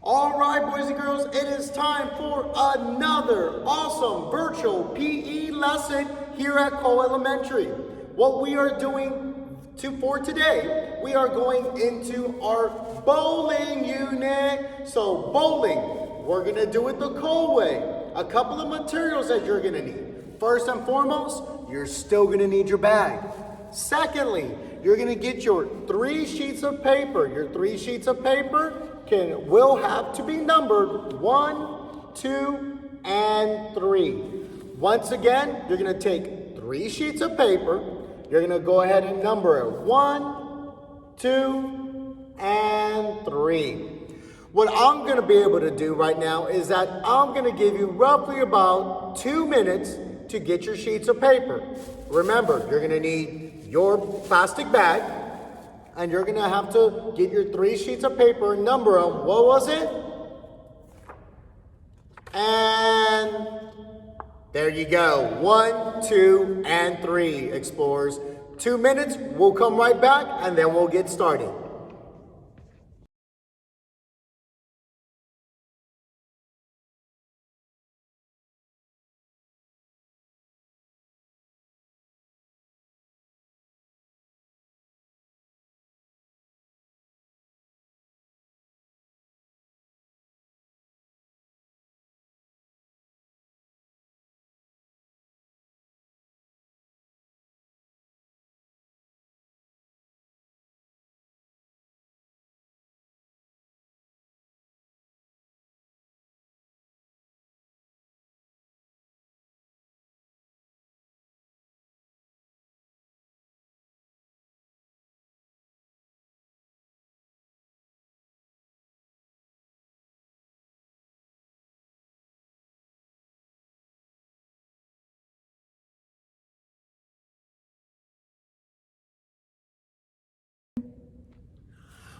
All right, boys and girls, it is time for another awesome virtual PE lesson here at Cole Elementary. What we are doing for today, we are going into our bowling unit. So bowling, we're gonna do it the Cole way. A couple of materials that you're gonna need. First and foremost, you're still gonna need your bag. Secondly, you're gonna get your 3 sheets of paper. Your 3 sheets of paper will have to be numbered 1, 2, and 3. Once again, you're gonna take 3 sheets of paper. You're gonna go ahead and number it 1, 2, and 3. What I'm gonna be able to do right now is that I'm gonna give you roughly about 2 minutes to get your sheets of paper. Remember, you're gonna need your plastic bag, and you're gonna have to get your 3 sheets of paper and number them. What was it? And there you go. 1, 2, and 3, Explorers. 2 minutes, we'll come right back, and then we'll get started.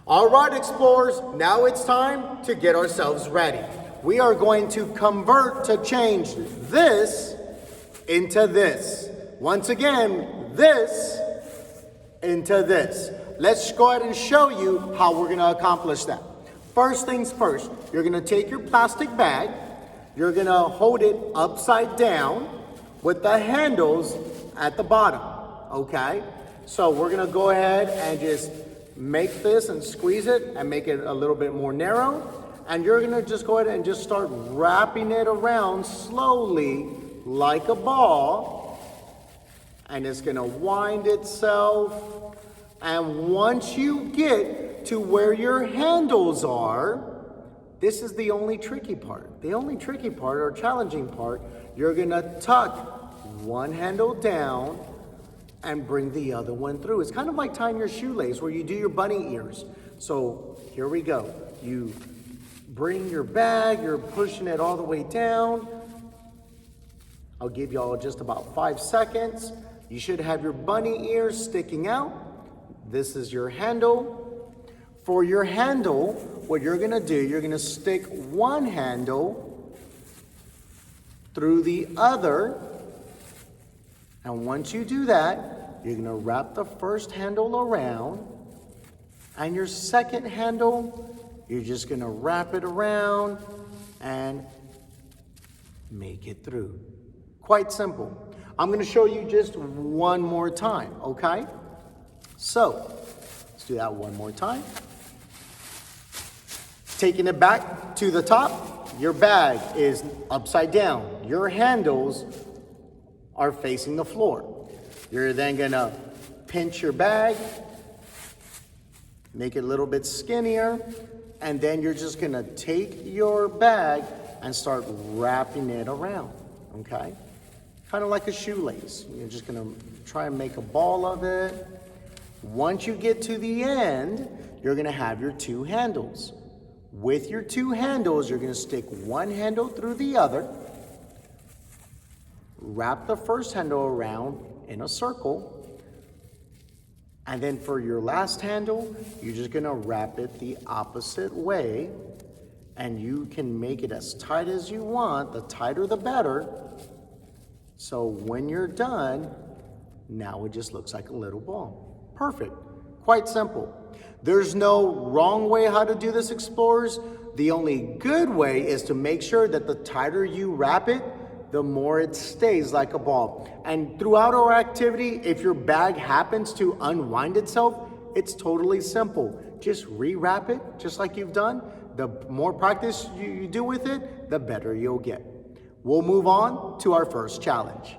All right, Explorers, now it's time to get ourselves ready. We are going to change this into this. Once again, this into this. Let's go ahead and show you how we're gonna accomplish that. First things first, you're gonna take your plastic bag, you're gonna hold it upside down with the handles at the bottom, okay? So we're gonna go ahead and just make this and squeeze it and make it a little bit more narrow. And you're gonna just go ahead and just start wrapping it around slowly like a ball. And it's gonna wind itself. And once you get to where your handles are, this is the only tricky part. The only tricky part or challenging part, you're gonna tuck one handle down and bring the other one through. It's kind of like tying your shoelace where you do your bunny ears. So here we go. You bring your bag, you're pushing it all the way down. I'll give y'all just about 5 seconds. You should have your bunny ears sticking out. This is your handle. For your handle, what you're gonna do, you're gonna stick one handle through the other. And once you do that, you're gonna wrap the first handle around, and your second handle, you're just gonna wrap it around and make it through. Quite simple. I'm gonna show you just one more time, okay? So, let's do that one more time. Taking it back to the top, your bag is upside down. Your handles are facing the floor. You're then gonna pinch your bag, make it a little bit skinnier, and then you're just gonna take your bag and start wrapping it around, okay? Kind of like a shoelace. You're just gonna try and make a ball of it. Once you get to the end, you're gonna have your 2 handles. With your 2 handles, you're gonna stick one handle through the other, wrap the first handle around in a circle, and then for your last handle, you're just gonna wrap it the opposite way, and you can make it as tight as you want. The tighter the better. So when you're done, now it just looks like a little ball. Perfect. Quite simple. There's no wrong way how to do this, Explorers. The only good way is to make sure that the tighter you wrap it, the more it stays like a ball. And throughout our activity, if your bag happens to unwind itself, it's totally simple. Just rewrap it just like you've done. The more practice you do with it, the better you'll get. We'll move on to our first challenge.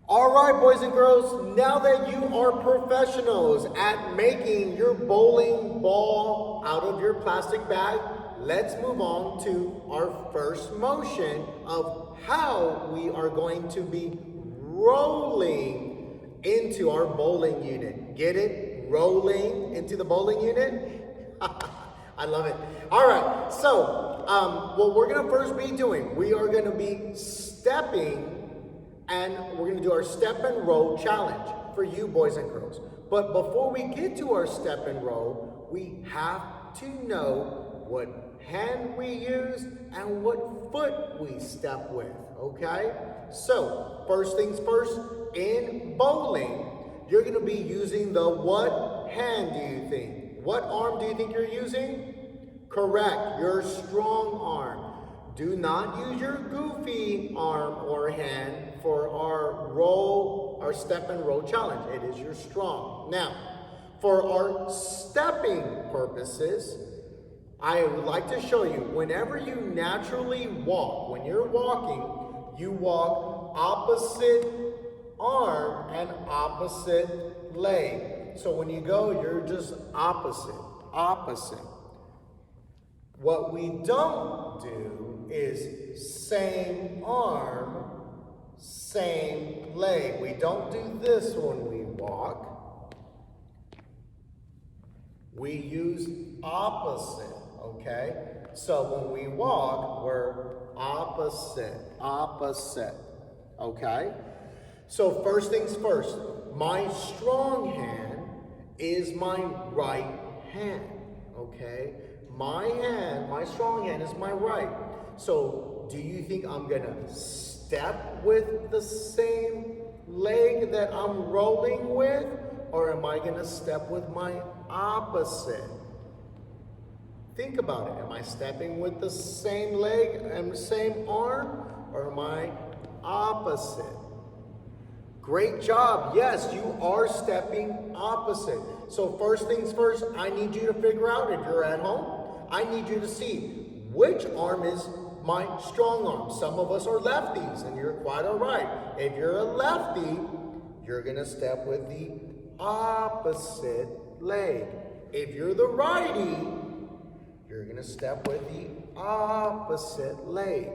All right, boys and girls, now that you are professionals at making your bowling ball out of your plastic bag, let's move on to our first motion of how we are going to be rolling into our bowling unit. Get it? Rolling into the bowling unit? I love it. All right, so what we're gonna first be doing, we are gonna be stepping, and we're gonna do our step and roll challenge for you boys and girls. But before we get to our step and roll, we have to know what hand we use and what foot we step with, okay? So, first things first, in bowling, you're gonna be using the what hand do you think? What arm do you think you're using? Correct, your strong arm. Do not use your goofy arm or hand for our step and roll challenge. It is your strong. Now, for our stepping purposes, I would like to show you, whenever you naturally walk, when you're walking, you walk opposite arm and opposite leg. So when you go, you're just opposite. What we don't do is same arm, same leg. We don't do this when we walk. We use opposite, okay? So when we walk, we're opposite, okay? So first things first, my strong hand is my right hand, okay? My strong hand is my right. So do you think I'm gonna step with the same leg that I'm rolling with? Or am I gonna step with my opposite? Think about it. Am I stepping with the same leg and the same arm? Or am I opposite? Great job. Yes, you are stepping opposite. So first things first, I need you to figure out, if you're at home, I need you to see which arm is my strong arm. Some of us are lefties, and you're quite all right. If you're a lefty, you're gonna step with the opposite leg. If you're the righty, you're gonna step with the opposite leg.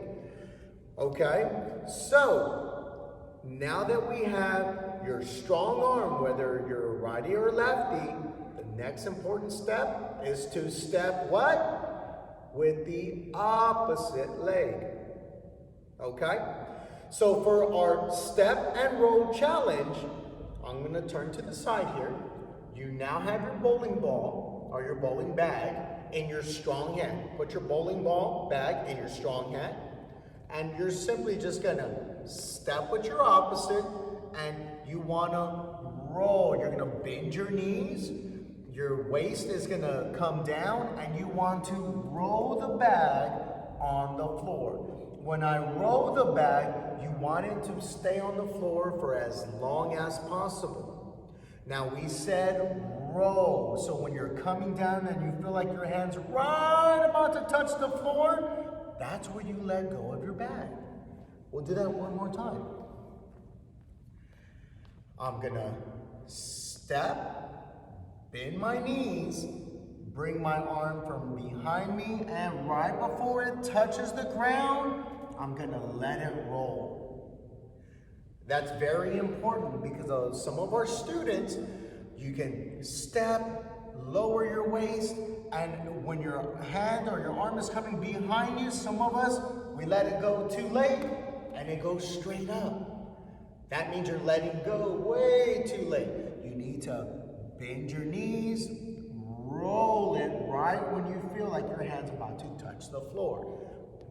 Okay? So, now that we have your strong arm, whether you're a righty or lefty, the next important step is to step what? With the opposite leg. Okay? So for our step and roll challenge, I'm going to turn to the side here. You now have your bowling ball or your bowling bag in your strong hand. Put your bowling ball bag in your strong hand. And you're simply just going to step with your opposite, and you want to roll. You're going to bend your knees. Your waist is going to come down, and you want to roll the bag on the floor. When I roll the bag, you want it to stay on the floor for as long as possible. Now we said roll, so when you're coming down and you feel like your hand's right about to touch the floor, that's where you let go of your bag. We'll do that one more time. I'm gonna step, bend my knees, bring my arm from behind me, and right before it touches the ground, I'm gonna let it roll. That's very important because some of our students, you can step, lower your waist, and when your hand or your arm is coming behind you, some of us, we let it go too late, and it goes straight up. That means you're letting go way too late. You need to bend your knees, roll it right when you feel like your hand's about to touch the floor.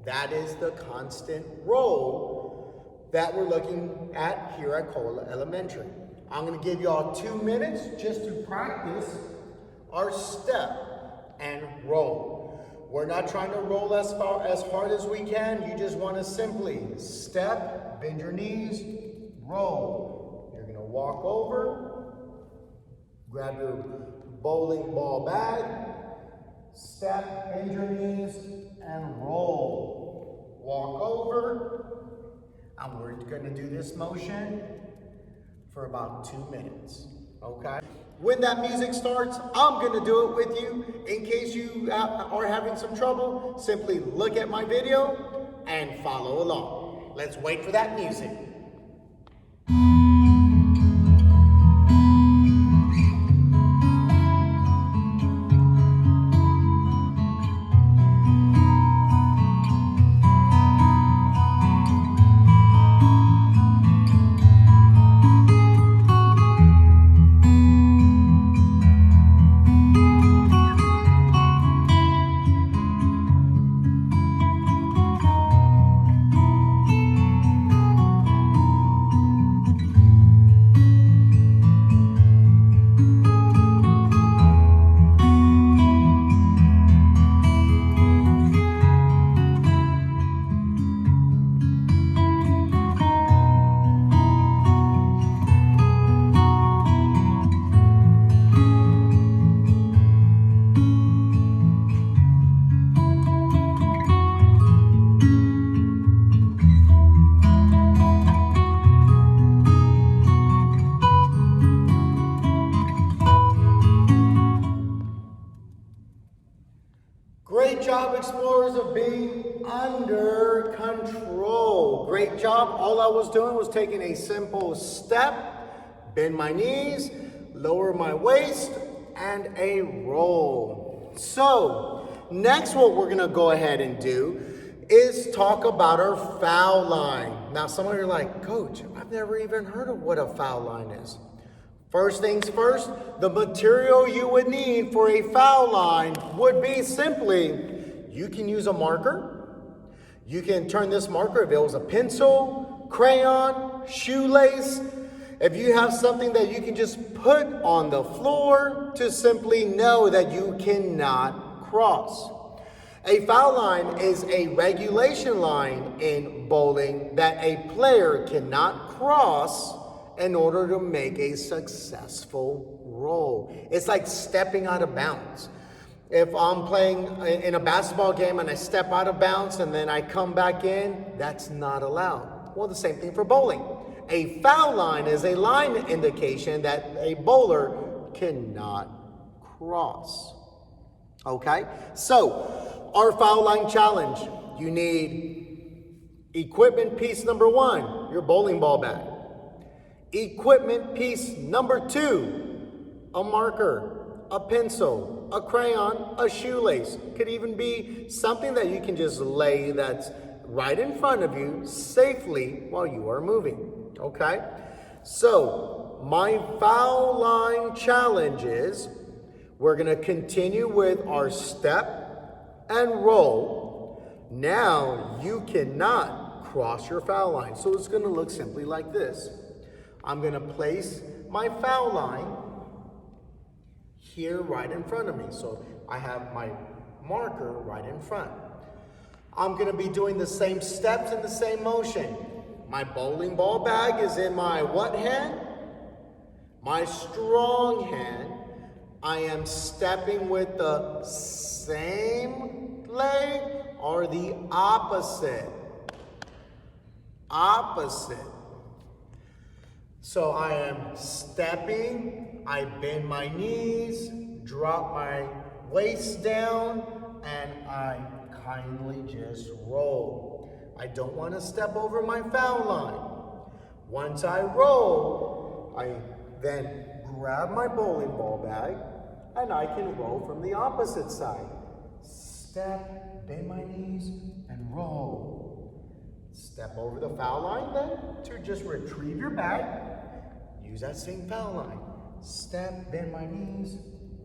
That is the constant roll that we're looking at here at Kola Elementary. I'm going to give y'all 2 minutes just to practice our step and roll. We're not trying to roll as hard as we can. You just want to simply step, bend your knees, roll. You're going to walk over, grab your bowling ball bag, step, bend your knees, and roll. Walk over, and we're going to do this motion for about 2 minutes, okay? When that music starts, I'm going to do it with you. In case you are having some trouble, simply look at my video and follow along. Let's wait for that music. Great job, explorers, of being under control. Great job. All I was doing was taking a simple step, bend my knees, lower my waist, and a roll. So, next what we're gonna go ahead and do is talk about our foul line. Now, some of you are like, Coach, I've never even heard of what a foul line is. First things first, the material you would need for a foul line would be simply, you can use a marker. You can turn this marker, if it was a pencil, crayon, shoelace. If you have something that you can just put on the floor to simply know that you cannot cross. A foul line is a regulation line in bowling that a player cannot cross in order to make a successful roll. It's like stepping out of bounds. If I'm playing in a basketball game and I step out of bounds and then I come back in, that's not allowed. Well, the same thing for bowling. A foul line is a line indication that a bowler cannot cross. Okay? So, our foul line challenge. You need equipment piece number 1, your bowling ball bag. Equipment piece number 2, a marker, a pencil, a crayon, a shoelace. Could even be something that you can just lay that's right in front of you safely while you are moving, okay? So, my foul line challenge is, we're gonna continue with our step and roll. Now, you cannot cross your foul line. So it's gonna look simply like this. I'm going to place my foul line here right in front of me. So I have my marker right in front. I'm going to be doing the same steps and the same motion. My bowling ball bag is in my what hand? My strong hand. I am stepping with the same leg or the opposite. Opposite. So I am stepping, I bend my knees, drop my waist down, and I kindly just roll. I don't want to step over my foul line. Once I roll, I then grab my bowling ball bag, and I can roll from the opposite side. Step, bend my knees, and roll. Step over the foul line then to just retrieve your bag. Use that same foul line. Step, bend my knees,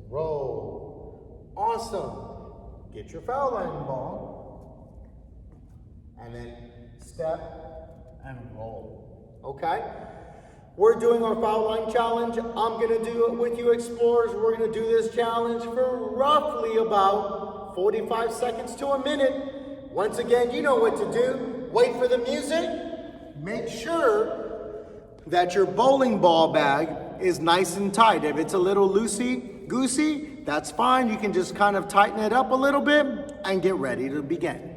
roll. Awesome. Get your foul line ball. And then step and roll. Okay? We're doing our foul line challenge. I'm gonna do it with you explorers. We're gonna do this challenge for roughly about 45 seconds to a minute. Once again, you know what to do. Wait for the music. Make sure that your bowling ball bag is nice and tight. If it's a little loosey-goosey, that's fine. You can just kind of tighten it up a little bit and get ready to begin.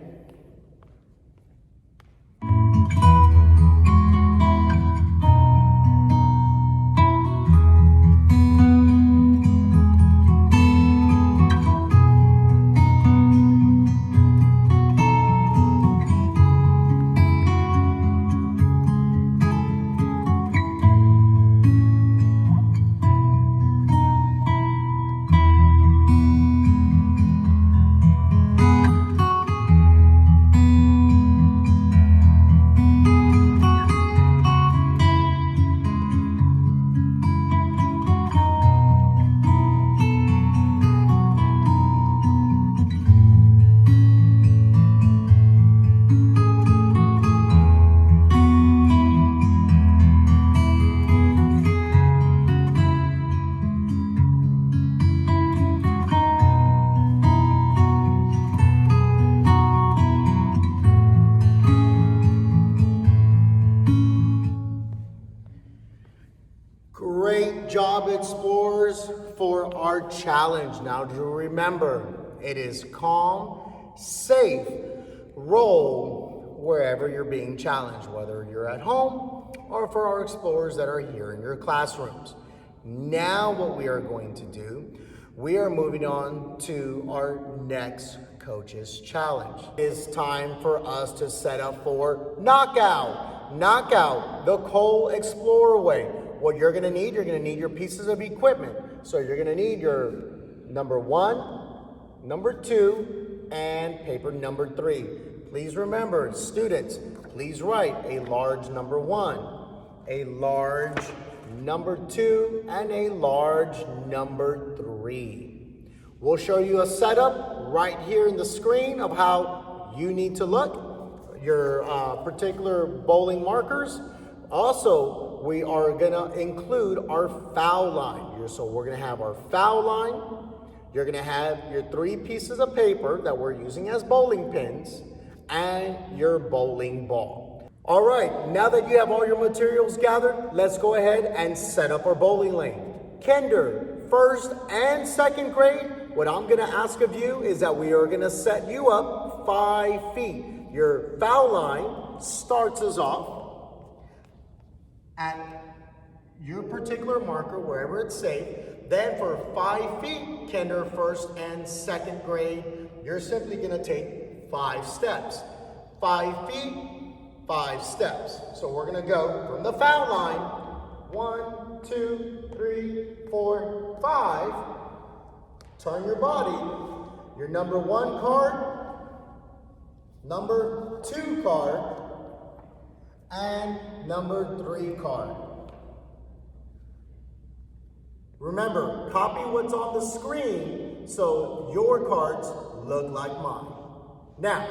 Great job, explorers, for our challenge. Now, do remember, it is calm, safe, roll wherever you're being challenged, whether you're at home or for our explorers that are here in your classrooms. Now, what we are going to do, we are moving on to our next coach's challenge. It's time for us to set up for knockout. Knockout, the Cole Explorer way. What you're gonna need your pieces of equipment. So you're gonna need your number 1, number 2, and paper number 3. Please remember, students, please write a large number 1, a large number 2, and a large number 3. We'll show you a setup right here in the screen of how you need to look, your particular bowling markers. Also, we are gonna include our foul line. So we're gonna have our foul line. You're gonna have your 3 pieces of paper that we're using as bowling pins and your bowling ball. All right, now that you have all your materials gathered, let's go ahead and set up our bowling lane. Kinder, 1st and 2nd grade, what I'm gonna ask of you is that we are gonna set you up 5 feet. Your foul line starts us off at your particular marker, wherever it's safe. Then for 5 feet, kinder, 1st and 2nd grade, you're simply gonna take 5 steps. 5 feet, 5 steps. So we're gonna go from the foul line, 1, 2, 3, 4, 5. Turn your body, your number 1 card, number 2 card, and number 3 card. Remember, copy what's on the screen so your cards look like mine. Now,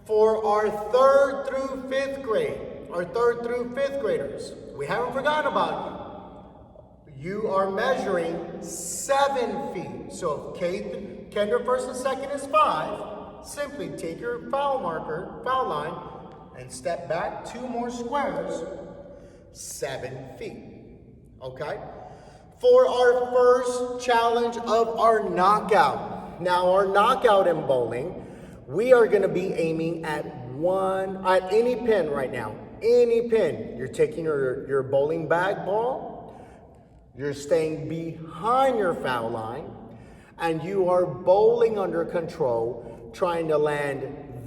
for our 3rd through 5th grade, our 3rd through 5th graders, we haven't forgotten about you. You are measuring 7 feet. So if kinder, 1st and 2nd is 5, simply take your foul line, and step back 2 more squares, 7 feet, okay? For our first challenge of our knockout. Now our knockout in bowling, we are gonna be aiming at any pin right now, any pin. You're taking your bowling bag ball, you're staying behind your foul line, and you are bowling under control, trying to land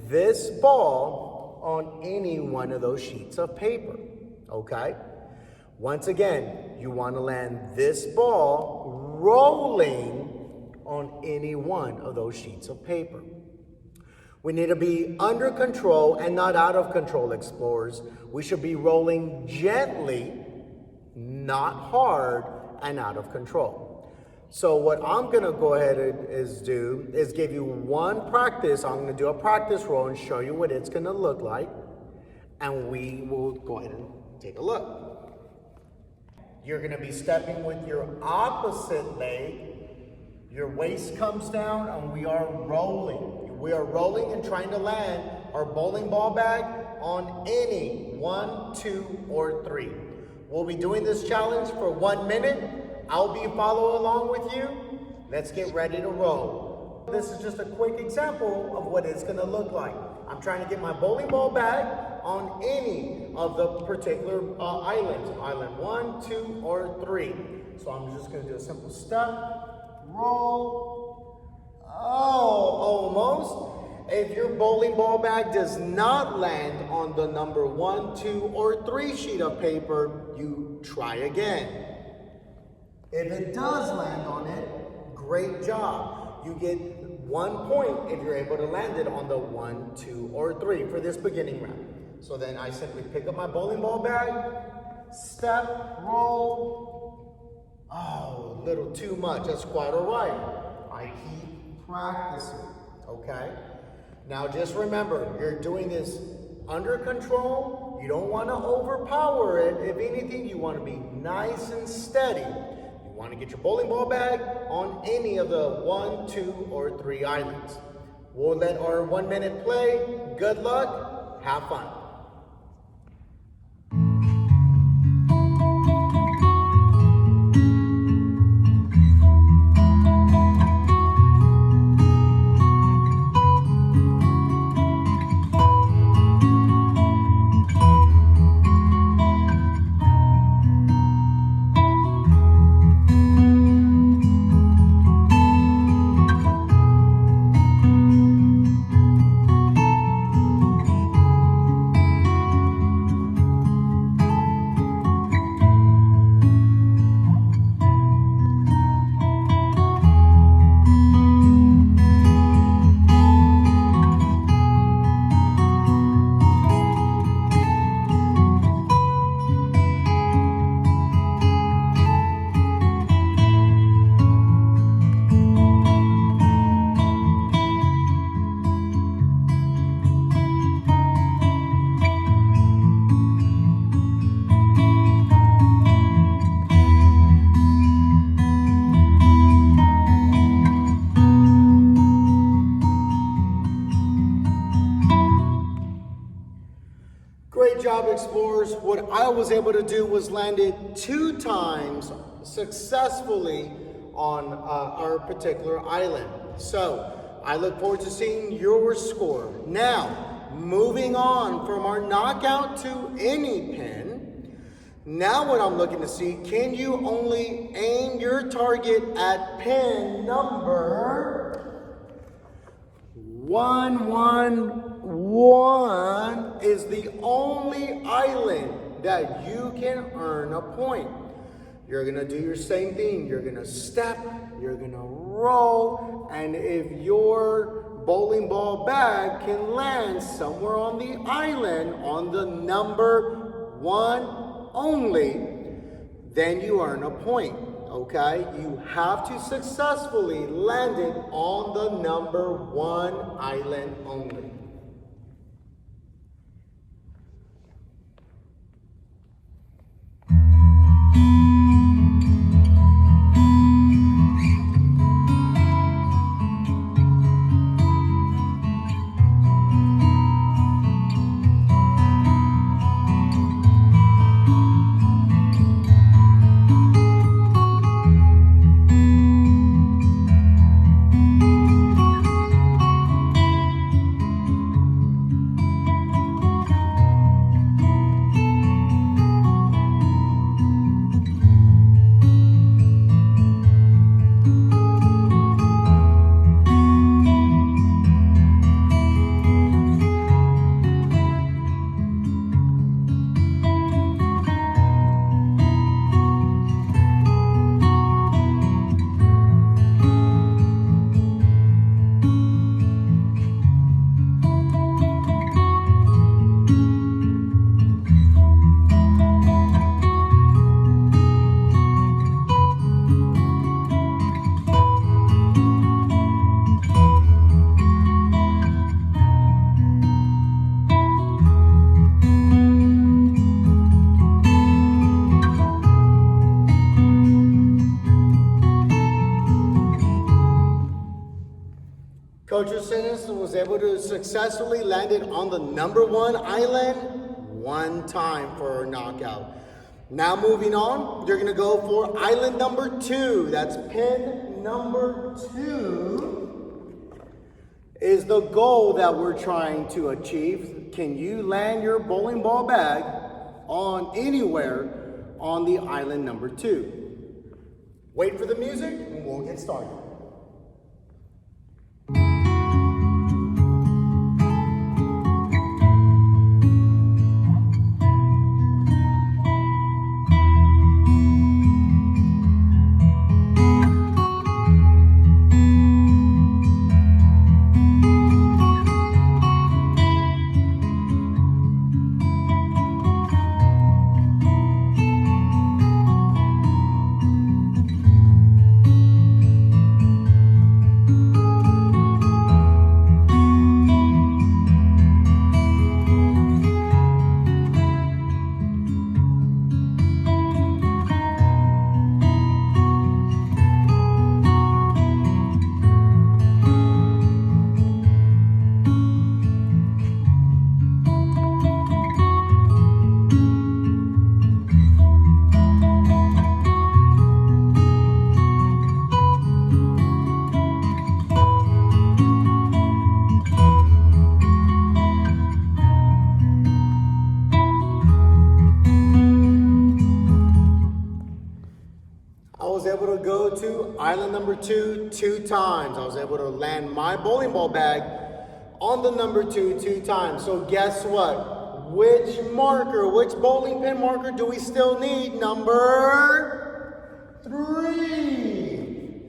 this ball on any one of those sheets of paper, okay? Once again, you want to land this ball rolling on any one of those sheets of paper. We need to be under control and not out of control, explorers. We should be rolling gently, not hard and out of control. So what I'm gonna go ahead and do is give you one practice. I'm gonna do a practice roll and show you what it's gonna look like. And we will go ahead and take a look. You're gonna be stepping with your opposite leg. Your waist comes down and we are rolling. We are rolling and trying to land our bowling ball bag on any 1, 2, or 3. We'll be doing this challenge for 1 minute. I'll be following along with you. Let's get ready to roll. This is just a quick example of what it's gonna look like. I'm trying to get my bowling ball bag on any of the particular islands. Island 1, 2, or 3. So I'm just gonna do a simple step, roll. Oh, almost. If your bowling ball bag does not land on the number 1, 2, or 3 sheet of paper, you try again. If it does land on it, great job. You get 1 point if you're able to land it on the 1, 2, or 3 for this beginning round. So then I simply pick up my bowling ball bag, step, roll. Oh, a little too much. That's quite all right. I keep practicing, okay? Now just remember, you're doing this under control. You don't want to overpower it. If anything, you want to be nice and steady. You want to get your bowling ball bag on any of the 1, 2, or 3 islands. We'll let our 1 minute play. Good luck. Have fun. Great job, explorers. What I was able to do was land it 2 times successfully on our particular island. So I look forward to seeing your score. Now, moving on from our knockout to any pin. Now what I'm looking to see, can you only aim your target at pin number 111 is the only island that you can earn a point. You're gonna do your same thing. You're gonna step, you're gonna roll, and if your bowling ball bag can land somewhere on the island on the number 1 only, then you earn a point, okay? You have to successfully land it on the number 1 island only. Coach Ursinus was able to successfully land it on the number 1 island one time for a knockout. Now moving on, you're gonna go for island number 2. That's pin number 2 is the goal that we're trying to achieve. Can you land your bowling ball bag on anywhere on the island number 2? Wait for the music and we'll get started. Go to island number 2 times. I was able to land my bowling ball bag on the number 2 times. So guess what? Which bowling pin marker do we still need? Number 3.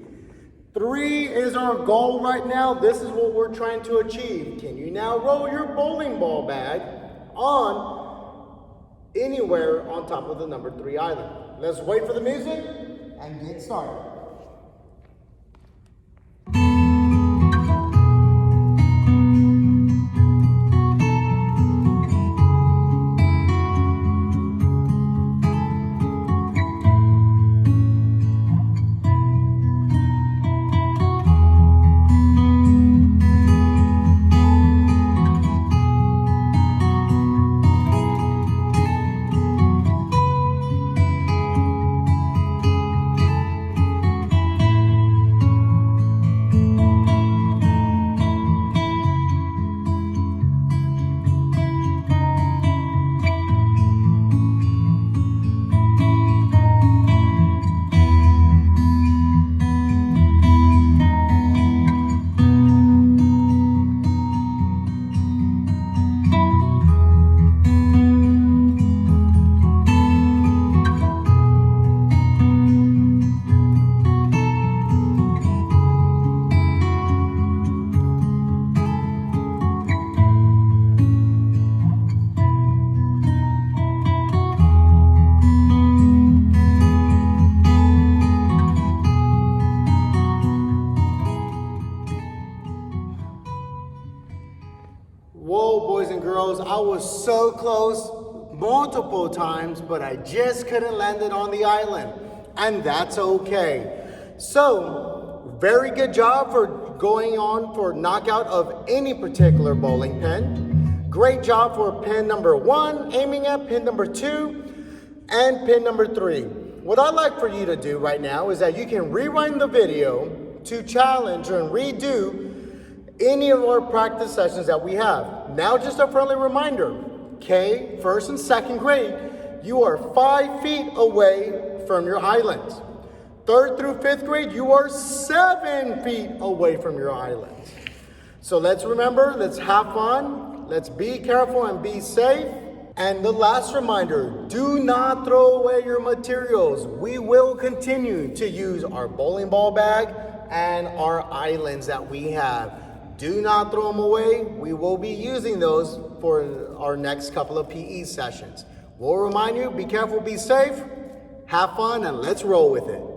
3 is our goal right now. This is what we're trying to achieve. Can you now roll your bowling ball bag on anywhere on top of the number 3 island? Let's wait for the music and get started. Whoa, boys and girls, I was so close multiple times, but I just couldn't land it on the island, and that's okay. So, very good job for going on for knockout of any particular bowling pin. Great job for pin number 1, aiming at pin number 2, and pin number 3. What I'd like for you to do right now is that you can rewind the video to challenge and redo any of our practice sessions that we have. Now, just a friendly reminder, K, 1st and 2nd grade, you are 5 feet away from your islands. 3rd through 5th grade, you are 7 feet away from your islands. So let's remember, let's have fun, let's be careful and be safe. And the last reminder, do not throw away your materials. We will continue to use our bowling ball bag and our islands that we have. Do not throw them away. We will be using those for our next couple of PE sessions. We'll remind you, be careful, be safe, have fun, and let's roll with it.